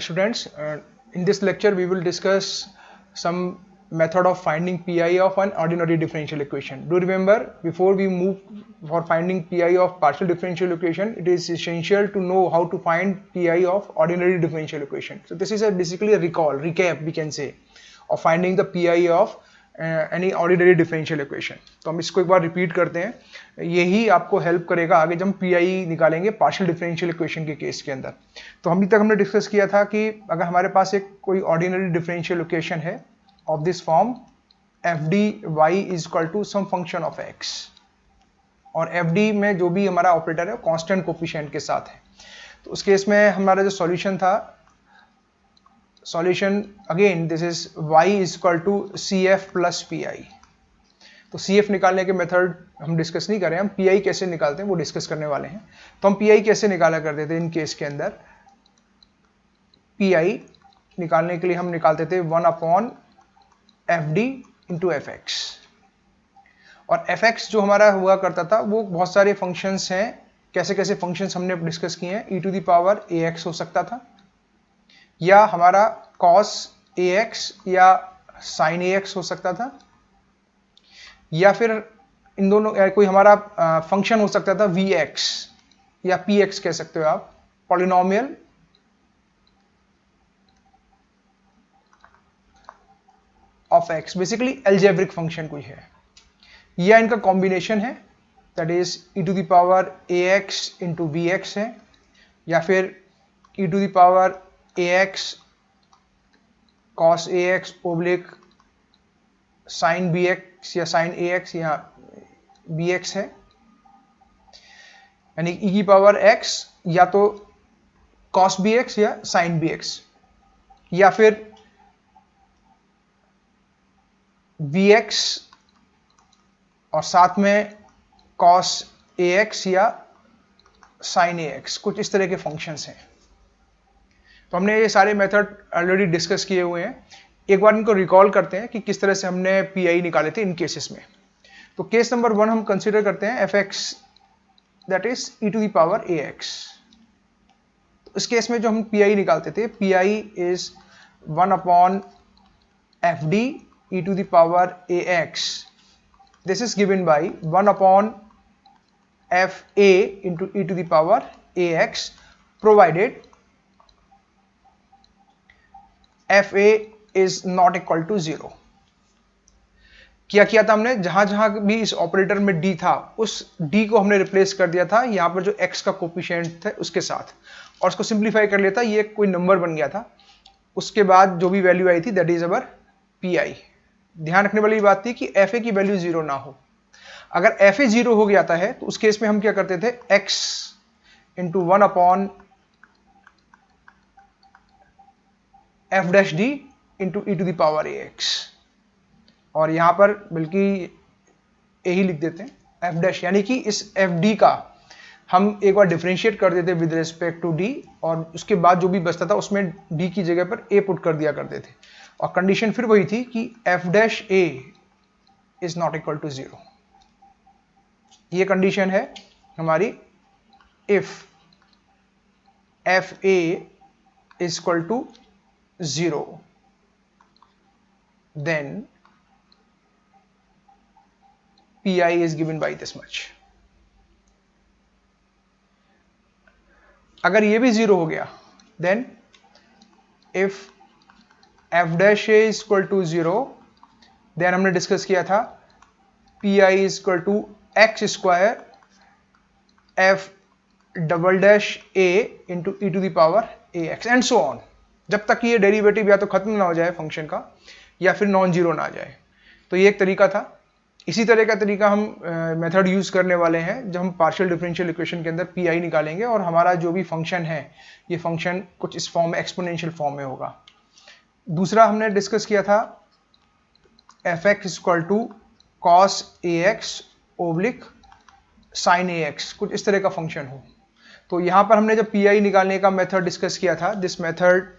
students, in this lecture we will discuss some method of finding PI of an ordinary differential equation. Do remember, before we move for finding PI of partial differential equation, it is essential to know how to find PI of ordinary differential equation. So this is basically a recap we can say of finding the PI of any ordinary differential equation. तो हम इसको एक बार repeat करते हैं, यही आपको help करेगा आगे जब हम पीआई निकालेंगे पार्शियल डिफरेंशियल इक्वेशन के केस के अंदर. तो अभी तक हमने डिस्कस किया था कि अगर हमारे पास एक कोई ऑर्डिनरी डिफरेंशियल इक्वेशन है of this form F D Y is equal to some function of X, और एफ डी में जो भी हमारा ऑपरेटर है कॉन्स्टेंट कोफिशिएंट के साथ है. तो उस केस में हमारा जो सॉल्यूशन था, solution again this is y is equal to C F plus P I. तो सी एफ निकालने के मेथड हम डिस्कस नहीं कर रहे हैं, हम पी आई कैसे निकालते हैं वो डिस्कस करने वाले हैं. तो हम पी आई कैसे निकाला करते थे इन केस के अंदर, पी आई निकालने के लिए हम निकालते थे 1 upon F D into F x. और एफ एक्स जो हमारा हुआ करता था वो बहुत सारे फंक्शंस हैं, कैसे कैसे फंक्शंस हमने डिस्कस किए हैं. E to the power A X हो सकता था, या हमारा cos ax या sin ax हो सकता था, या फिर इन दोनों कोई हमारा फंक्शन हो सकता था vx या px कह सकते हो आप, polynomial of x, basically algebraic function कोई है, या इनका कॉम्बिनेशन है that is e to the power ax into vx है, या फिर e to the power ax cos ax oblique sin bx या sin ax या bx है, यानी e की पावर x या तो cos bx या sin bx, या फिर vx और साथ में cos ax या sin ax, कुछ इस तरह के फंक्शंस हैं. तो हमने ये सारे मेथड ऑलरेडी डिस्कस किए हुए हैं. एक बार इनको रिकॉल करते हैं कि किस तरह से हमने पीआई निकाले थे इन केसेस में. तो केस नंबर 1 हम कंसीडर करते हैं F X that is E to the power A X. तो इस केस में जो हम पीआई निकालते थे, PI is 1 upon F D E to the power A X. This is given by 1 upon F A into E to the power A X, provided F A is not equal to 0. क्या किया था हमने, जहां जहां भी इस operator में D था उस डी को हमने रिप्लेस कर दिया था यहां पर जो एक्स का कोफिशिएंट था उसके साथ, और उसको सिंप्लीफाई कर लिया था, ये कोई नंबर बन गया था. उसके बाद जो भी वैल्यू आई थी that is our P I. ध्यान रखने वाली बात थी कि एफ ए की वैल्यू 0 ना हो. अगर एफ ए 0 हो गया है तो उस केस में हम क्या करते थे, X into 1 upon F dash D into E to the power A X, और यहां पर बल्कि यही लिख देते हैं एफ डैश, यानी कि इस एफ डी का हम एक बार डिफरेंशिएट कर देते विद रिस्पेक्ट टू डी, और उसके बाद जो भी बचता था उसमें डी की जगह पर ए पुट कर दिया करते थे, और कंडीशन फिर वही थी कि F dash A is not equal to 0. ये कंडीशन है हमारी if F A is equal to 0, then pi is given by this much. अगर ये भी 0 हो गया, then if f dash a is equal to 0, then हमने डिस्कस किया था pi is equal to x square f double dash a into e to the power ax and so on, जब तक ये डेरिवेटिव या तो खत्म ना हो जाए फंक्शन का या फिर नॉन जीरो ना आ जाए. तो ये एक तरीका था. इसी तरह का तरीका हम मेथड यूज करने वाले हैं जब हम पार्शियल डिफरेंशियल इक्वेशन के अंदर पीआई निकालेंगे, और हमारा जो भी फंक्शन है ये फंक्शन कुछ इस फॉर्म में एक्सपोनेंशियल फॉर्म में होगा. दूसरा हमने डिस्कस किया था F X equal to cos A X oblique sine A X, कुछ इस तरह का फंक्शन हो. तो यहां पर हमने जब पीआई निकालने का मेथड डिस्कस किया था, this method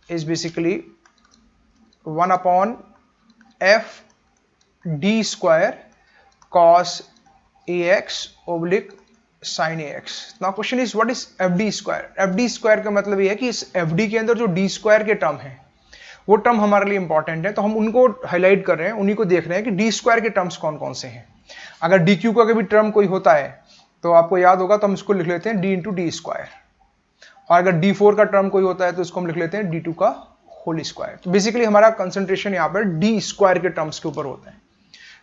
is basically 1 upon f d square cos ax oblique sin ax। Now question is what is F D square. F D square का मतलब ये है कि इस एफ डी के अंदर जो डी स्क्वायर के टर्म है वो टर्म हमारे लिए इंपॉर्टेंट है, तो हम उनको हाईलाइट कर रहे हैं, उन्हीं को देख रहे हैं कि डी स्क्वायर के टर्म्स कौन कौन से हैं। अगर डी क्यू का कभी टर्म कोई होता है तो आपको याद होगा तो हम इसको लिख लेते हैं डी इंटू डी स्क्वायर, और अगर डी फोर का टर्म कोई होता है तो इसको हम लिख लेते हैं डी टू का होल स्क्वायर। तो बेसिकली हमारा कंसंट्रेशन यहाँ पर डी स्क्वायर के टर्म्स के ऊपर होता है।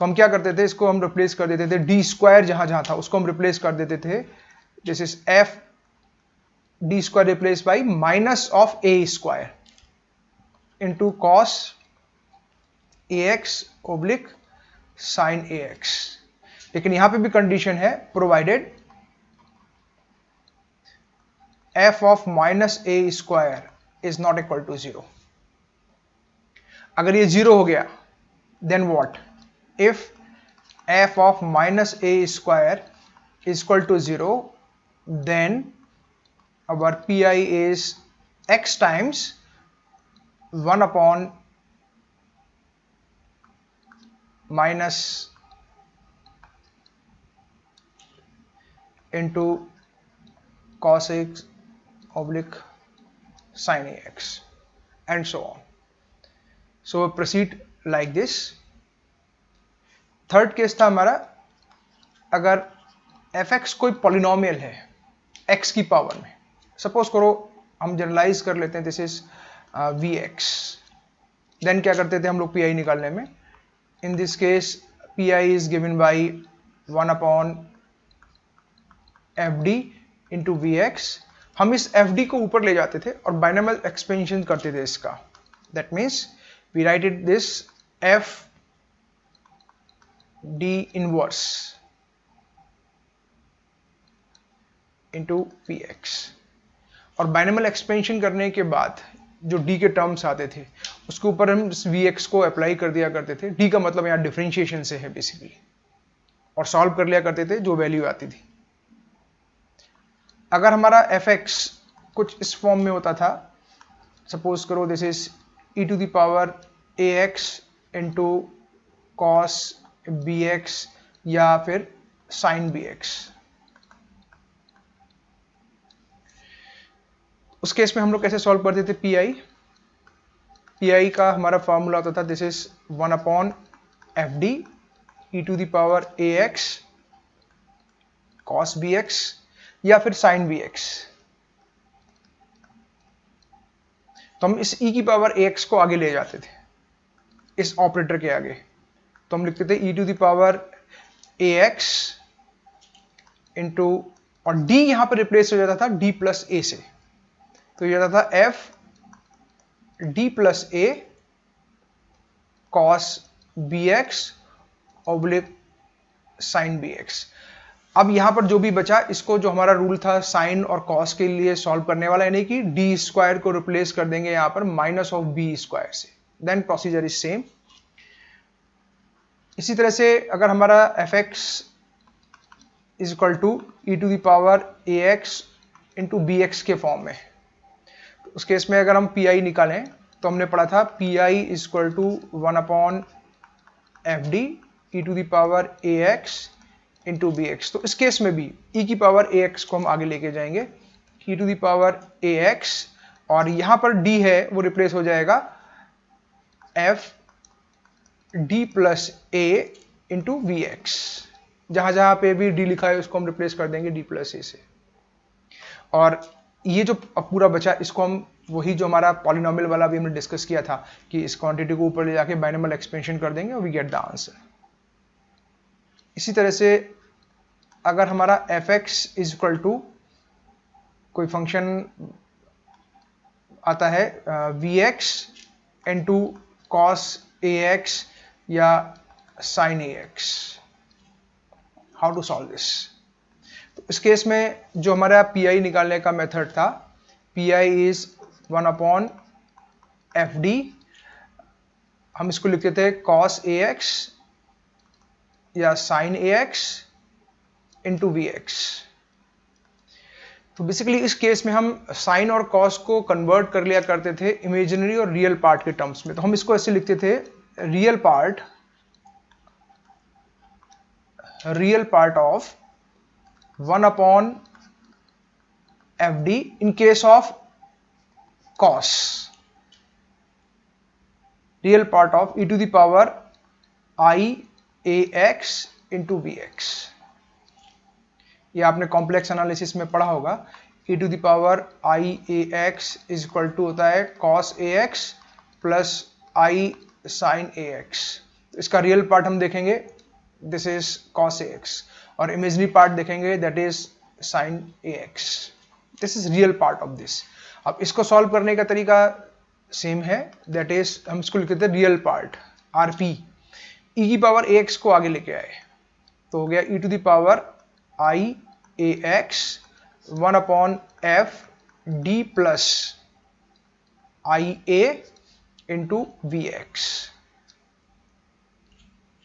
तो हम क्या करते थे, इसको हम रिप्लेस कर देते थे, डी स्क्वायर जहां जहां था उसको हम रिप्लेस कर देते थे, this is F D square replace by minus of A square into cos A X oblique sine A X. लेकिन यहां पे भी कंडीशन है, provided F of minus A square is not equal to 0। अगर ये 0 हो गया then what, if f of minus a square is equal to 0, then our pi is x times 1 upon minus into cos x oblique sin ax and so on. So proceed like this. Third case था हमारा, अगर fx कोई polynomial है x की power में, suppose करो हम generalise कर लेते हैं दिस इज vx, देन क्या करते थे हम लोग pi निकालने में, in this case pi is given by 1 upon fd into vx। हम इस fd को ऊपर ले जाते थे और बाइनोमियल एक्सपेंशन करते थे इसका, that means we write it this f d inverse into px, और बाइनोमियल एक्सपेंशन करने के बाद जो d के टर्म्स आते थे उसके ऊपर हम vx को अप्लाई कर दिया करते थे। d का मतलब यहाँ डिफरेंशिएशन से है बेसिकली, और सॉल्व कर लिया करते थे जो वैल्यू आती थी। अगर हमारा fx कुछ इस फॉर्म में होता था, सपोज करो this is e to the power ax into cos bx या फिर sin bx, उस केस में हम लोग कैसे सॉल्व करते थे pi का हमारा फॉर्मूला होता था this is 1 upon fd e to the power ax cos bx या फिर sin bx। तो हम इस e की पावर ax को आगे ले जाते थे इस ऑपरेटर के आगे, तो हम लिखते थे e to the power ax into, और d यहां पर रिप्लेस हो जाता था d प्लस a से, तो ये जाता था f d plus a cos bx oblique sin bx। अब यहां पर जो भी बचा, इसको जो हमारा रूल था साइन और कॉस के लिए सॉल्व करने वाला, यानी कि डी स्क्वायर को रिप्लेस कर देंगे यहां पर माइनस ऑफ बी स्क्वायर से, देन प्रोसीजर इज सेम। इसी तरह से अगर हमारा fx is equal to E to the power ax into bx के फॉर्म में, तो उस केस में अगर हम pi निकालें तो हमने पढ़ा था pi is equal to 1 upon fd E to the power ax into bx। तो इस केस में भी e की पावर ax को हम आगे लेके जाएंगे, e to the power ax, और यहां पर d है वो रिप्लेस हो जाएगा f d plus a into we X. जहां जहां पे भी d लिखा है उसको हम रिप्लेस कर देंगे d प्लस a से, और ये जो अब पूरा बचा इसको हम वही जो हमारा पॉलिनोमियल वाला भी हमने डिस्कस किया था कि इस क्वांटिटी को ऊपर ले जाके बाइनोमियल एक्सपेंशन कर देंगे और वी गेट द आंसर। इसी तरह से अगर हमारा fx इज इक्वल टू कोई फंक्शन आता है vx इंटू कॉस ax या sin ax, how to solve this. तो इस केस में जो हमारा pi निकालने का मेथड था, pi इज 1 अपॉन fd, हम इसको लिखते थे cos ax या sin ax इंटू vx। तो बेसिकली इस केस में हम साइन और कॉस को कन्वर्ट कर लिया करते थे इमेजिनरी और रियल पार्ट के टर्म्स में। तो हम इसको ऐसे लिखते थे real part of 1 upon fd in case of cos, real part of e to the power I ax into bx। ये आपने कॉम्प्लेक्स एनालिसिस में पढ़ा होगा, e to the power I A X is equal to होता है cos ax plus I sine ax। इसका real part हम देखेंगे, दिस इज cos ax, और इमेजनरी पार्ट देखेंगे, that is sin ax। This is real part of this. अब इसको solve करने का तरीका सेम है, दैट इज हम इसको लिखते थे रियल पार्ट rp, e की पावर ax को आगे लेके आए तो हो गया e to the power I A x 1 upon F d plus i a into we x.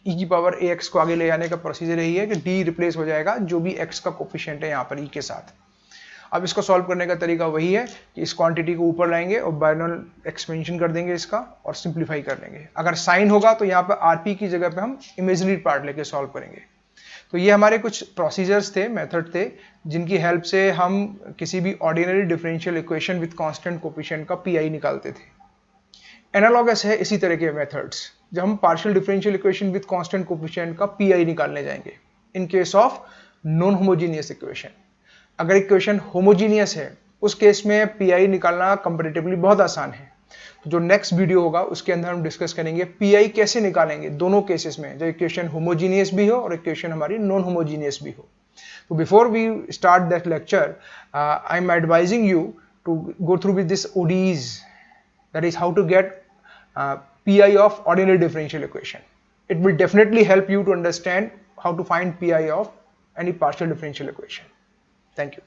E की पावर ए एक्स को आगे ले जाने का प्रोसीजर यही है कि डी रिप्लेस हो जाएगा जो भी एक्स का कोफिशिएंट है यहाँ पर ई के साथ। अब इसको सॉल्व करने का तरीका वही है कि इस क्वांटिटी को ऊपर लाएंगे और बाइनोमियल एक्सपेंशन कर देंगे इसका और सिंप्लीफाई कर लेंगे। अगर साइन होगा तो यहाँ पर आरपी की जगह पे हम इमेजिनरी पार्ट लेके सॉल्व करेंगे। तो ये हमारे कुछ प्रोसीजर्स थे, मेथड थे, जिनकी हेल्प से हम किसी भी ordinary differential equation with constant coefficient का पीआई निकालते थे। एनालॉगस है इसी तरह के मेथड्स जब हम partial differential equation with constant coefficient का पीआई निकालने जाएंगे in case of non homogeneous equation. अगर इक्वेशन होमोजीनियस है उस केस में पीआई निकालना कंपैरेटिवली बहुत आसान है। तो जो नेक्स्ट वीडियो होगा उसके अंदर हम डिस्कस करेंगे पीआई कैसे निकालेंगे दोनों केसेस में, जब इक्वेशन होमोजीनियस भी हो और इक्वेशन हमारी नॉन होमोजीनियस भी हो। तो before we start that lecture I am advising you to go through with this ODEs, that is how to get PI of ordinary differential equation. It will definitely help you to understand how to find PI of any partial differential equation. Thank you.